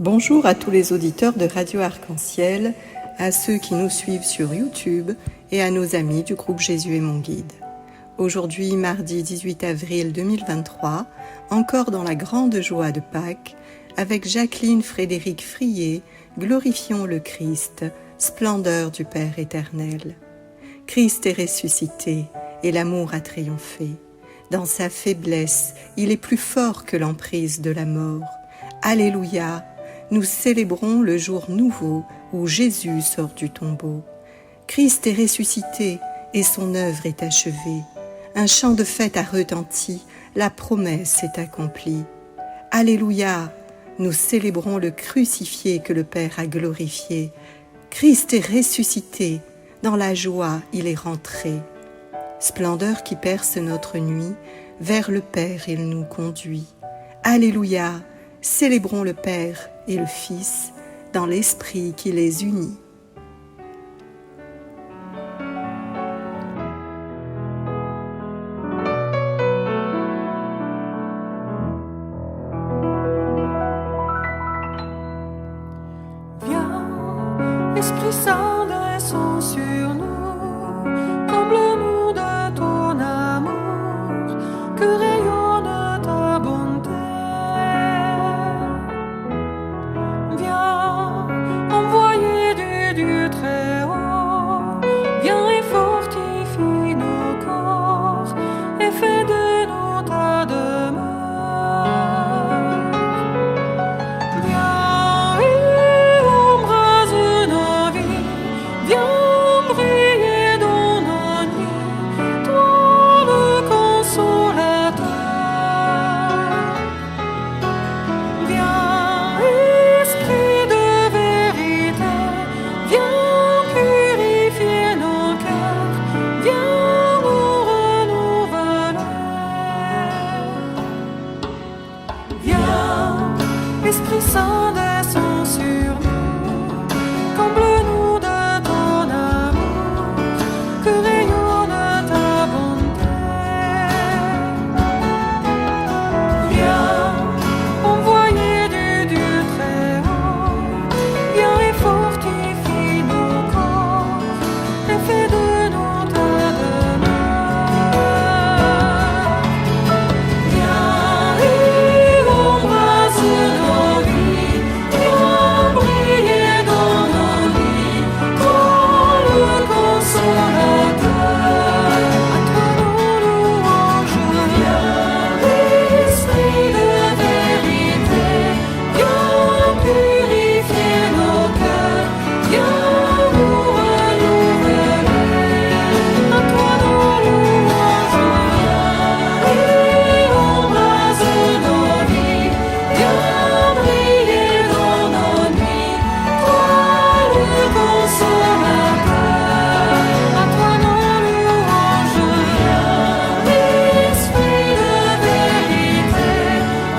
Bonjour à tous les auditeurs de Radio Arc-en-Ciel, à ceux qui nous suivent sur YouTube et à nos amis du groupe Jésus est mon guide. Aujourd'hui, mardi 18 avril 2023, encore dans la grande joie de Pâques, avec Jacqueline Frédéric Frier, glorifions le Christ, splendeur du Père éternel. Christ est ressuscité et l'amour a triomphé. Dans sa faiblesse, il est plus fort que l'emprise de la mort. Alléluia! Nous célébrons le jour nouveau où Jésus sort du tombeau. Christ est ressuscité et son œuvre est achevée. Un chant de fête a retenti, la promesse est accomplie. Alléluia! Nous célébrons le crucifié que le Père a glorifié. Christ est ressuscité, dans la joie il est rentré. Splendeur qui perce notre nuit, vers le Père il nous conduit. Alléluia! Célébrons le Père et le Fils dans l'Esprit qui les unit. Viens, Esprit Saint, descends sur nous, comble-nous de ton amour, que rayonne ta bonté. Viens, envoyé du Dieu très haut, viens et fortifie nos corps, et fais de nous ta demeure. Viens et embrase nos vies, viens briller dans nos nuits, toi le consolateur. Viens, Esprit de vérité, viens purifier nos cœurs, viens nous renouveler. Viens, Esprit Saint, descends sur nous, comble-nous de ton amour, que rayonne ta bonté. Viens, envoyé du Dieu très haut, viens et fortifie nos corps, et fais de nous ta demeure. Viens et embrase nos vies, viens briller dans nos nuits, toi le consolateur. À toi nos louanges. Viens, Esprit de vérité, viens purifier nos cœurs, viens nous renouveler. À toi nos louanges. Viens et embrase nos vies, viens briller dans nos nuits, toi le consolateur. À toi nos louanges. Esprit de vérité,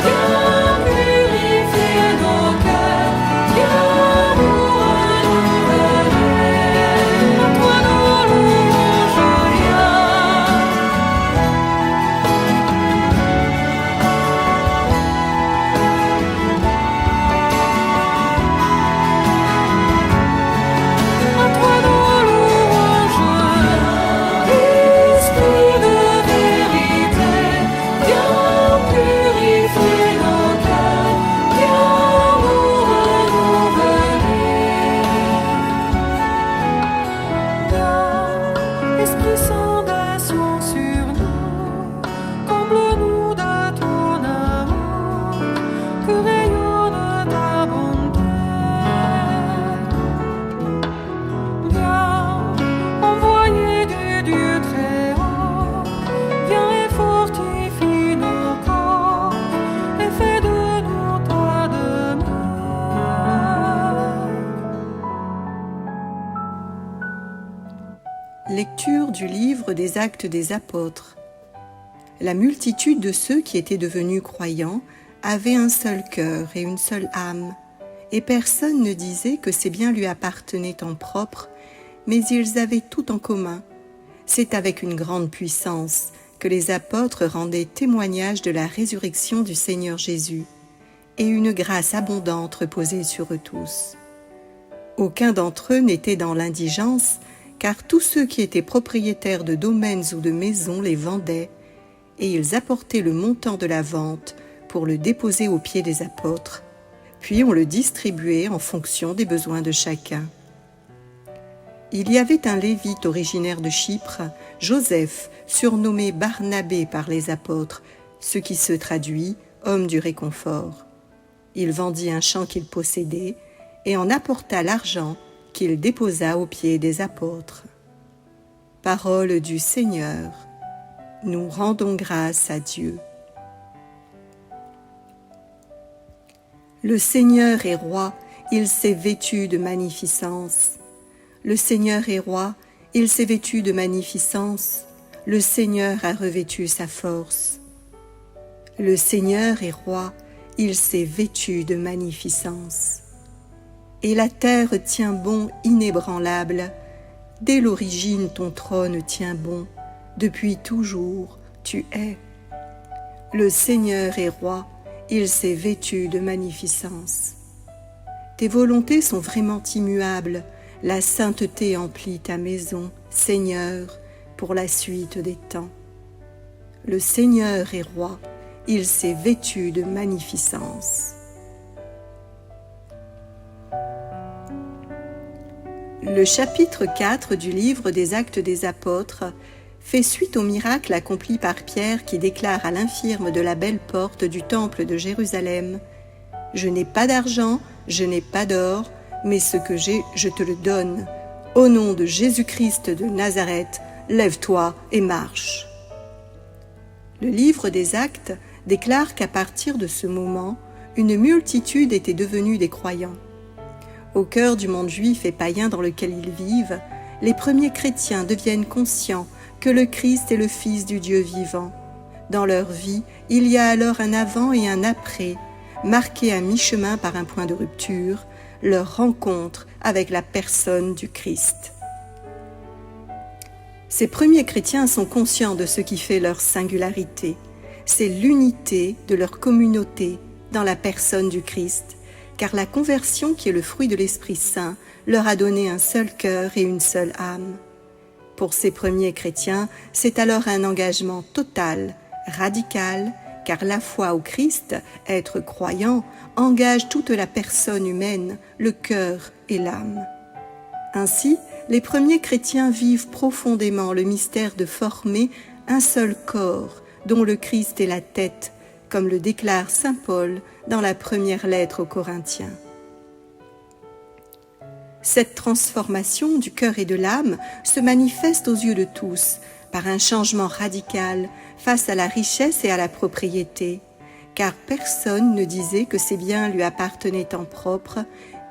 viens purifier nos cœurs, viens nous renouveler. À toi nos louanges. À toi nos louanges. Esprit de vérité, viens purifier nos cœurs, viens nous renouveler. Viens, Esprit Saint, descends sur nous, comble-nous de ton amour, que rayonne ta bonté. Viens, envoyé du Dieu très haut, viens et fortifie nos corps, et fais de nous ta demeure. Lecture du livre des Actes des Apôtres. La multitude de ceux qui étaient devenus croyants avait un seul cœur et une seule âme, et personne ne disait que ses biens lui appartenaient en propre, mais ils avaient tout en commun. C'est avec une grande puissance que les apôtres rendaient témoignage de la résurrection du Seigneur Jésus. et une grâce abondante reposait sur eux tous. Aucun d'entre eux n'était dans l'indigence, car tous ceux qui étaient propriétaires de domaines ou de maisons les vendaient, et ils apportaient le montant de la vente pour le déposer aux pieds des apôtres, puis on le distribuait en fonction des besoins de chacun. Il y avait un Lévite originaire de Chypre, Joseph, surnommé Barnabé par les apôtres, ce qui se traduit « homme du réconfort ». Il vendit un champ qu'il possédait et en apporta l'argent qu'il déposa aux pieds des apôtres. Parole du Seigneur. Nous rendons grâce à Dieu. Le Seigneur est roi, il s'est vêtu de magnificence. Le Seigneur est roi, il s'est vêtu de magnificence. Le Seigneur a revêtu sa force. Le Seigneur est roi, il s'est vêtu de magnificence. Et la terre tient bon inébranlable. Dès l'origine ton trône tient bon, depuis toujours tu es. Le Seigneur est roi, il s'est vêtu de magnificence. Tes volontés sont vraiment immuables, la sainteté emplit ta maison, Seigneur, pour la suite des temps. Le Seigneur est roi, il s'est vêtu de magnificence. Le chapitre 4 du livre des Actes des Apôtres fait suite au miracle accompli par Pierre qui déclare à l'infirme de la belle porte du temple de Jérusalem « Je n'ai pas d'argent, je n'ai pas d'or, mais ce que j'ai, je te le donne. Au nom de Jésus-Christ de Nazareth, lève-toi et marche. » Le livre des Actes déclare qu'à partir de ce moment, une multitude était devenue des croyants. Au cœur du monde juif et païen dans lequel ils vivent, les premiers chrétiens deviennent conscients que le Christ est le Fils du Dieu vivant. Dans leur vie, il y a alors un avant et un après, marqués à mi-chemin par un point de rupture, leur rencontre avec la personne du Christ. Ces premiers chrétiens sont conscients de ce qui fait leur singularité. C'est l'unité de leur communauté dans la personne du Christ, car la conversion qui est le fruit de l'Esprit Saint leur a donné un seul cœur et une seule âme. Pour ces premiers chrétiens, c'est alors un engagement total, radical, car la foi au Christ, être croyant, engage toute la personne humaine, le cœur et l'âme. Ainsi, les premiers chrétiens vivent profondément le mystère de former un seul corps, dont le Christ est la tête, comme le déclare saint Paul dans la première lettre aux Corinthiens. Cette transformation du cœur et de l'âme se manifeste aux yeux de tous par un changement radical face à la richesse et à la propriété, car personne ne disait que ses biens lui appartenaient en propre,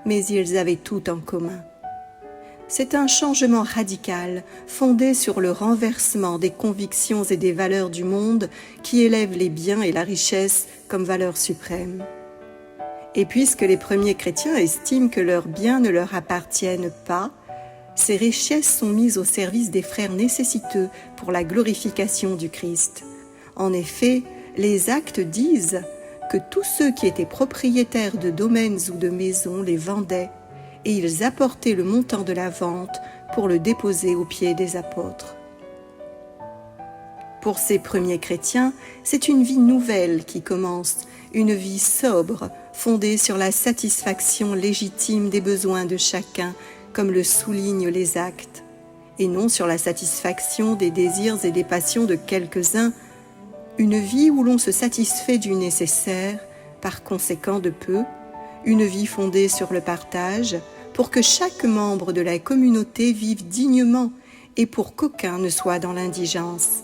mais ils avaient tout en commun. C'est un changement radical fondé sur le renversement des convictions et des valeurs du monde qui élèvent les biens et la richesse comme valeur suprême. Et puisque les premiers chrétiens estiment que leurs biens ne leur appartiennent pas, ces richesses sont mises au service des frères nécessiteux pour la glorification du Christ. En effet, les Actes disent que tous ceux qui étaient propriétaires de domaines ou de maisons les vendaient, et ils apportaient le montant de la vente pour le déposer aux pieds des apôtres. Pour ces premiers chrétiens, c'est une vie nouvelle qui commence, une vie sobre, fondée sur la satisfaction légitime des besoins de chacun, comme le soulignent les Actes, et non sur la satisfaction des désirs et des passions de quelques-uns, une vie où l'on se satisfait du nécessaire, par conséquent de peu, une vie fondée sur le partage, pour que chaque membre de la communauté vive dignement et pour qu'aucun ne soit dans l'indigence.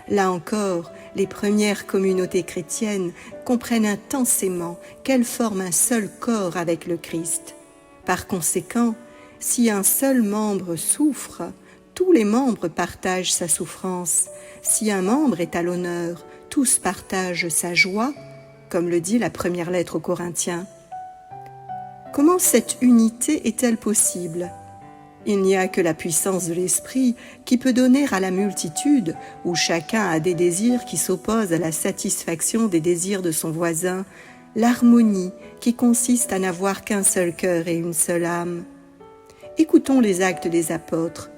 Là encore, les premières communautés chrétiennes comprennent intensément qu'elles forment un seul corps avec le Christ. Par conséquent, si un seul membre souffre, tous les membres partagent sa souffrance. Si un membre est à l'honneur, tous partagent sa joie, comme le dit la première lettre aux Corinthiens. Comment cette unité est-elle possible ? Il n'y a que la puissance de l'esprit qui peut donner à la multitude, où chacun a des désirs qui s'opposent à la satisfaction des désirs de son voisin, l'harmonie qui consiste à n'avoir qu'un seul cœur et une seule âme. Écoutons les actes des apôtres.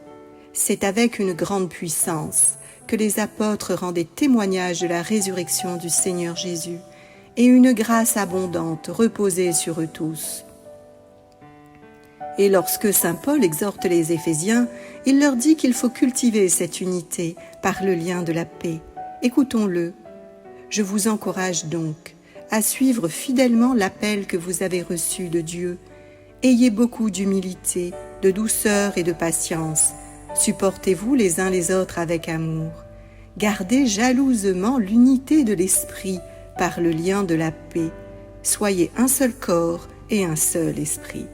C'est avec une grande puissance que les apôtres rendaient témoignage de la résurrection du Seigneur Jésus, et une grâce abondante reposait sur eux tous. Et lorsque saint Paul exhorte les Éphésiens, il leur dit qu'il faut cultiver cette unité par le lien de la paix. Écoutons-le. Je vous encourage donc à suivre fidèlement l'appel que vous avez reçu de Dieu. Ayez beaucoup d'humilité, de douceur et de patience. Supportez-vous les uns les autres avec amour. Gardez jalousement l'unité de l'esprit par le lien de la paix. Soyez un seul corps et un seul esprit.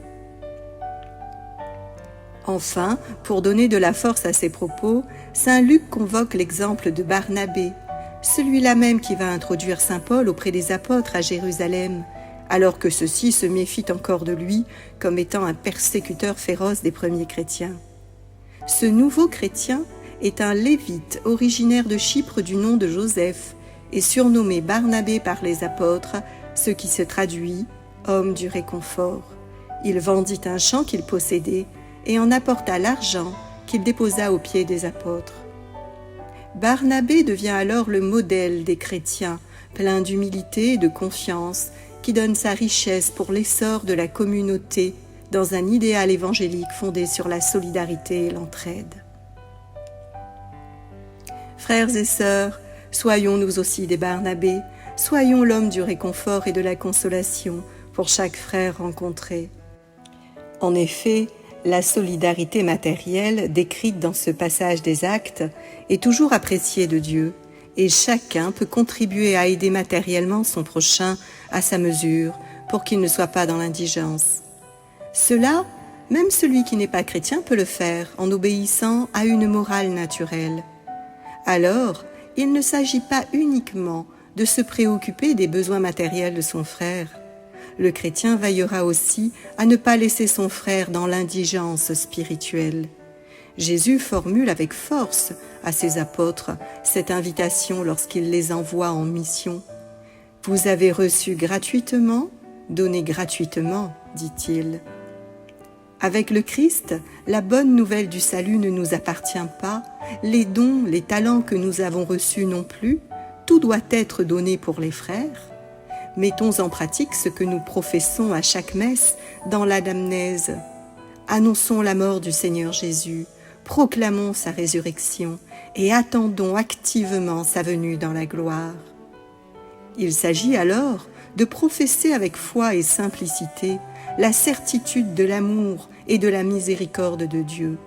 Enfin, pour donner de la force à ses propos, saint Luc convoque l'exemple de Barnabé, celui-là même qui va introduire saint Paul auprès des apôtres à Jérusalem, alors que ceux-ci se méfient encore de lui comme étant un persécuteur féroce des premiers chrétiens. Ce nouveau chrétien est un lévite originaire de Chypre du nom de Joseph et surnommé Barnabé par les apôtres, ce qui se traduit « homme du réconfort ». Il vendit un champ qu'il possédait et en apporta l'argent qu'il déposa aux pieds des apôtres. Barnabé devient alors le modèle des chrétiens, plein d'humilité et de confiance, qui donne sa richesse pour l'essor de la communauté dans un idéal évangélique fondé sur la solidarité et l'entraide. Frères et sœurs, soyons nous aussi des Barnabés, soyons l'homme du réconfort et de la consolation pour chaque frère rencontré. En effet, la solidarité matérielle décrite dans ce passage des Actes est toujours appréciée de Dieu, et chacun peut contribuer à aider matériellement son prochain à sa mesure pour qu'il ne soit pas dans l'indigence. Cela, même celui qui n'est pas chrétien peut le faire en obéissant à une morale naturelle. Alors, il ne s'agit pas uniquement de se préoccuper des besoins matériels de son frère. Le chrétien veillera aussi à ne pas laisser son frère dans l'indigence spirituelle. Jésus formule avec force à ses apôtres cette invitation lorsqu'il les envoie en mission. « Vous avez reçu gratuitement, donnez gratuitement, dit-il. » Avec le Christ, la bonne nouvelle du salut ne nous appartient pas, les dons, les talents que nous avons reçus non plus, tout doit être donné pour les frères. Mettons en pratique ce que nous professons à chaque messe dans l'anamnèse. Annonçons la mort du Seigneur Jésus, proclamons sa résurrection et attendons activement sa venue dans la gloire. Il s'agit alors de professer avec foi et simplicité la certitude de l'amour et de la miséricorde de Dieu.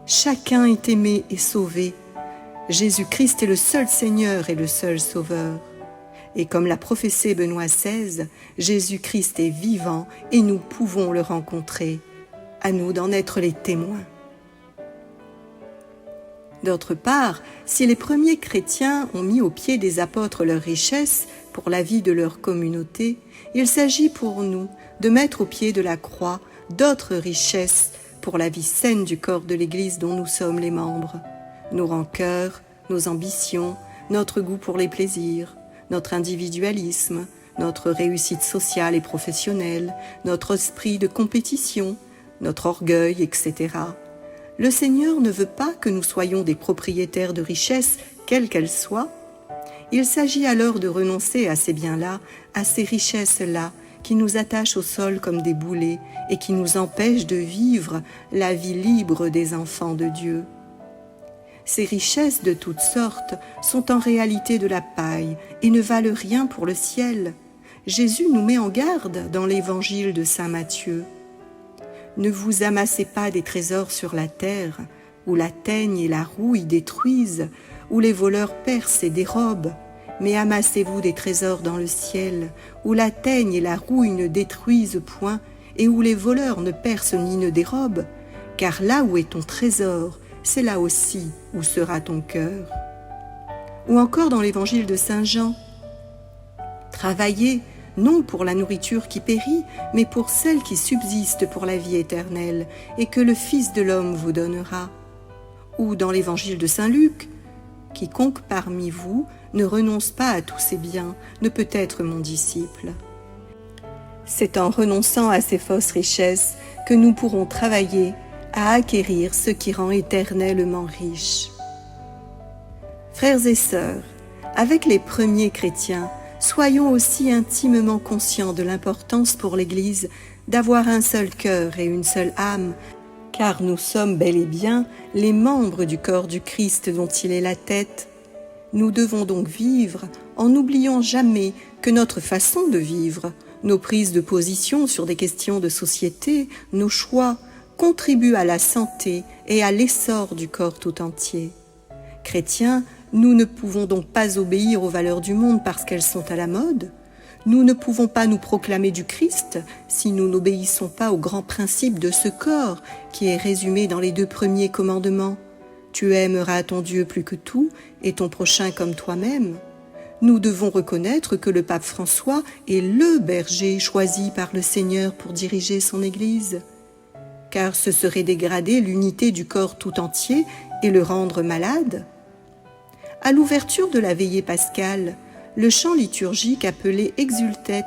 Chacun est aimé et sauvé. Jésus-Christ est le seul Seigneur et le seul Sauveur. Et comme l'a prophétisé Benoît XVI, Jésus-Christ est vivant et nous pouvons le rencontrer. À nous d'en être les témoins. D'autre part, si les premiers chrétiens ont mis aux pieds des apôtres leurs richesses pour la vie de leur communauté, il s'agit pour nous de mettre au pied de la croix d'autres richesses pour la vie saine du corps de l'Église dont nous sommes les membres. Nos rancœurs, nos ambitions, notre goût pour les plaisirs, notre individualisme, notre réussite sociale et professionnelle, notre esprit de compétition, notre orgueil, etc. Le Seigneur ne veut pas que nous soyons des propriétaires de richesses, quelles qu'elles soient. Il s'agit alors de renoncer à ces biens-là, à ces richesses-là, qui nous attachent au sol comme des boulets et qui nous empêchent de vivre la vie libre des enfants de Dieu. Ces richesses de toutes sortes sont en réalité de la paille et ne valent rien pour le ciel. Jésus nous met en garde dans l'évangile de saint Matthieu. Ne vous amassez pas des trésors sur la terre, où la teigne et la rouille détruisent, où les voleurs percent et dérobent, mais amassez-vous des trésors dans le ciel, où la teigne et la rouille ne détruisent point, et où les voleurs ne percent ni ne dérobent, car là où est ton trésor, c'est là aussi où sera ton cœur. Ou encore dans l'évangile de saint Jean, travaillez non pour la nourriture qui périt, mais pour celle qui subsiste pour la vie éternelle, et que le Fils de l'homme vous donnera. Ou dans l'évangile de saint Luc, Quiconque parmi vous ne renonce pas à tous ses biens ne peut être mon disciple. C'est en renonçant à ces fausses richesses que nous pourrons travailler à acquérir ce qui rend éternellement riche. Frères et sœurs, avec les premiers chrétiens, soyons aussi intimement conscients de l'importance pour l'Église d'avoir un seul cœur et une seule âme, car nous sommes bel et bien les membres du corps du Christ dont il est la tête. Nous devons donc vivre en n'oubliant jamais que notre façon de vivre, nos prises de position sur des questions de société, nos choix, contribuent à la santé et à l'essor du corps tout entier. Chrétiens, nous ne pouvons donc pas obéir aux valeurs du monde parce qu'elles sont à la mode. Nous ne pouvons pas nous proclamer du Christ si nous n'obéissons pas aux grands principes de ce corps qui est résumé dans les 2 premiers commandements. Tu aimeras ton Dieu plus que tout et ton prochain comme toi-même. Nous devons reconnaître que le pape François est le berger choisi par le Seigneur pour diriger son Église. Car ce serait dégrader l'unité du corps tout entier et le rendre malade. À l'ouverture de la veillée pascale, le chant liturgique appelé Exultet,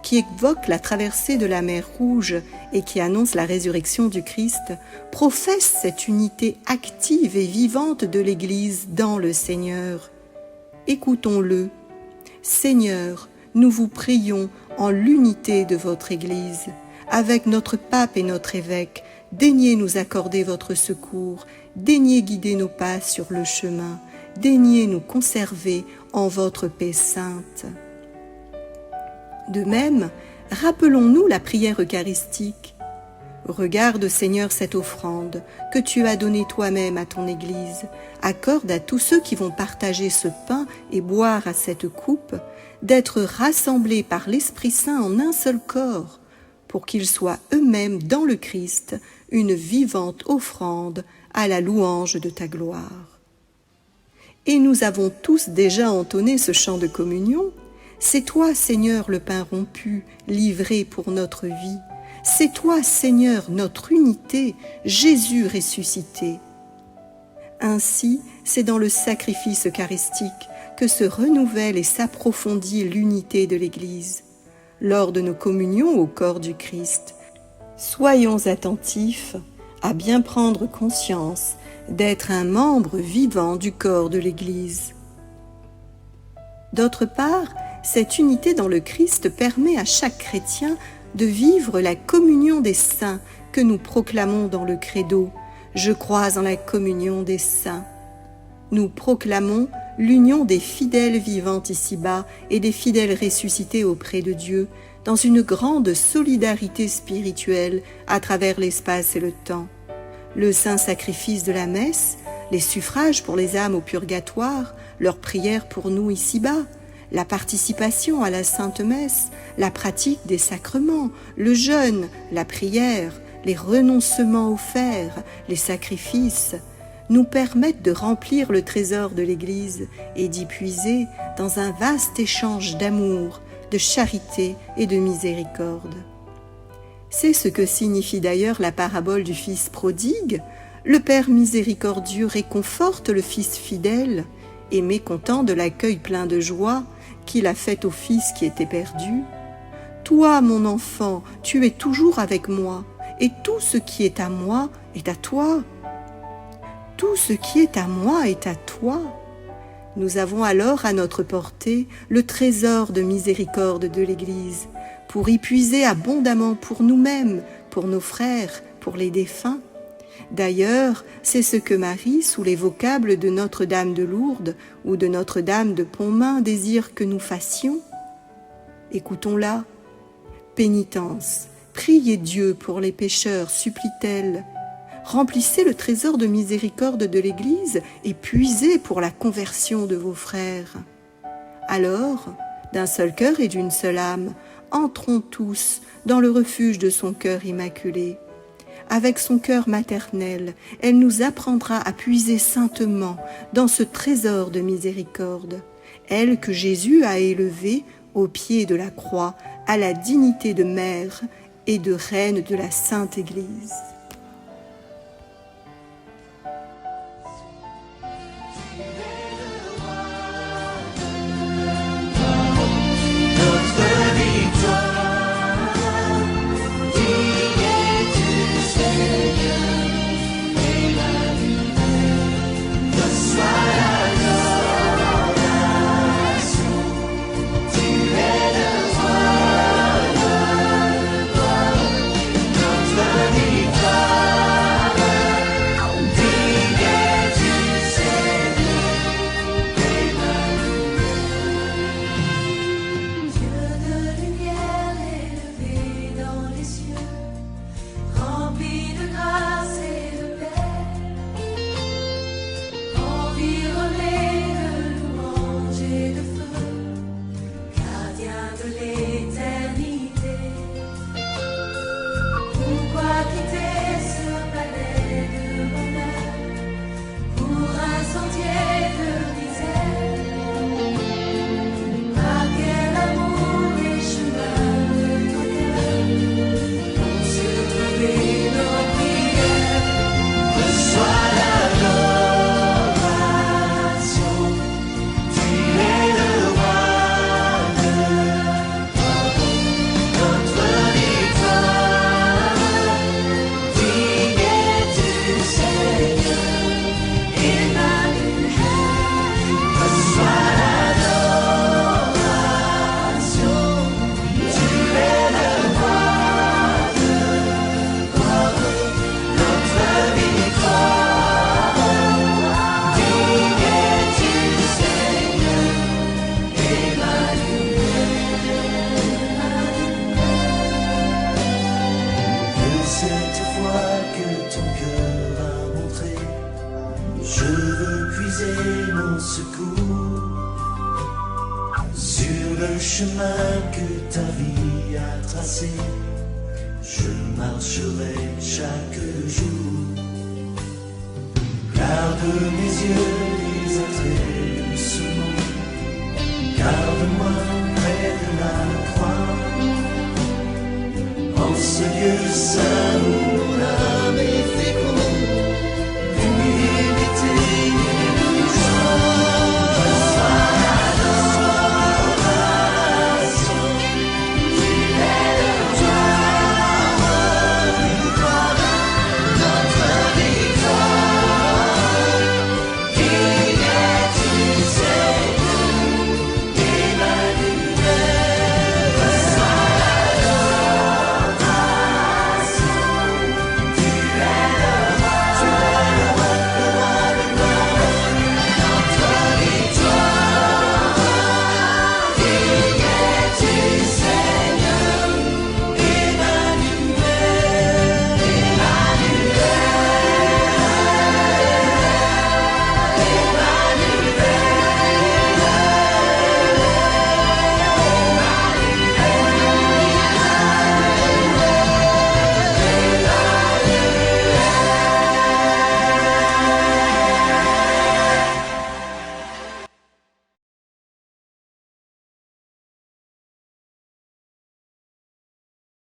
qui évoque la traversée de la mer Rouge et qui annonce la résurrection du Christ, professe cette unité active et vivante de l'Église dans le Seigneur. Écoutons-le. Seigneur, nous vous prions en l'unité de votre Église. Avec notre pape et notre évêque, daignez nous accorder votre secours, daignez guider nos pas sur le chemin, daignez nous conserver en votre paix sainte. De même, rappelons-nous la prière eucharistique. Regarde, Seigneur, cette offrande que tu as donnée toi-même à ton Église. Accorde à tous ceux qui vont partager ce pain et boire à cette coupe d'être rassemblés par l'Esprit Saint en un seul corps, pour qu'ils soient eux-mêmes dans le Christ une vivante offrande à la louange de ta gloire. Et nous avons tous déjà entonné ce chant de communion. C'est toi, Seigneur, le pain rompu, livré pour notre vie. C'est toi, Seigneur, notre unité, Jésus ressuscité. Ainsi, c'est dans le sacrifice eucharistique que se renouvelle et s'approfondit l'unité de l'Église. Lors de nos communions au corps du Christ, soyons attentifs à bien prendre conscience d'être un membre vivant du corps de l'Église. D'autre part, cette unité dans le Christ permet à chaque chrétien de vivre la communion des saints que nous proclamons dans le credo. Je crois en la communion des saints. Nous proclamons l'union des fidèles vivants ici-bas et des fidèles ressuscités auprès de Dieu dans une grande solidarité spirituelle à travers l'espace et le temps. Le saint sacrifice de la messe, les suffrages pour les âmes au purgatoire, leurs prières pour nous ici-bas, la participation à la Sainte Messe, la pratique des sacrements, le jeûne, la prière, les renoncements offerts, les sacrifices, nous permettent de remplir le trésor de l'Église et d'y puiser dans un vaste échange d'amour, de charité et de miséricorde. C'est ce que signifie d'ailleurs la parabole du Fils prodigue. Le Père miséricordieux réconforte le Fils fidèle et mécontent de l'accueil plein de joie qu'il a fait au Fils qui était perdu. « Toi, mon enfant, tu es toujours avec moi, et tout ce qui est à moi est à toi. Tout ce qui est à moi est à toi. » Nous avons alors à notre portée le trésor de miséricorde de l'Église, pour y puiser abondamment pour nous-mêmes, pour nos frères, pour les défunts. D'ailleurs, c'est ce que Marie, sous les vocables de Notre-Dame de Lourdes ou de Notre-Dame de Pontmain, désire que nous fassions. Écoutons-la. Pénitence, priez Dieu pour les pécheurs, supplie-t-elle. Remplissez le trésor de miséricorde de l'Église et puisez pour la conversion de vos frères. Alors, d'un seul cœur et d'une seule âme, entrons tous dans le refuge de son cœur immaculé. Avec son cœur maternel, elle nous apprendra à puiser saintement dans ce trésor de miséricorde, elle que Jésus a élevée au pied de la croix à la dignité de mère et de reine de la Sainte Église. Je veux puiser mon secours sur le chemin que ta vie a tracé. Je marcherai chaque jour. Garde mes yeux des attraits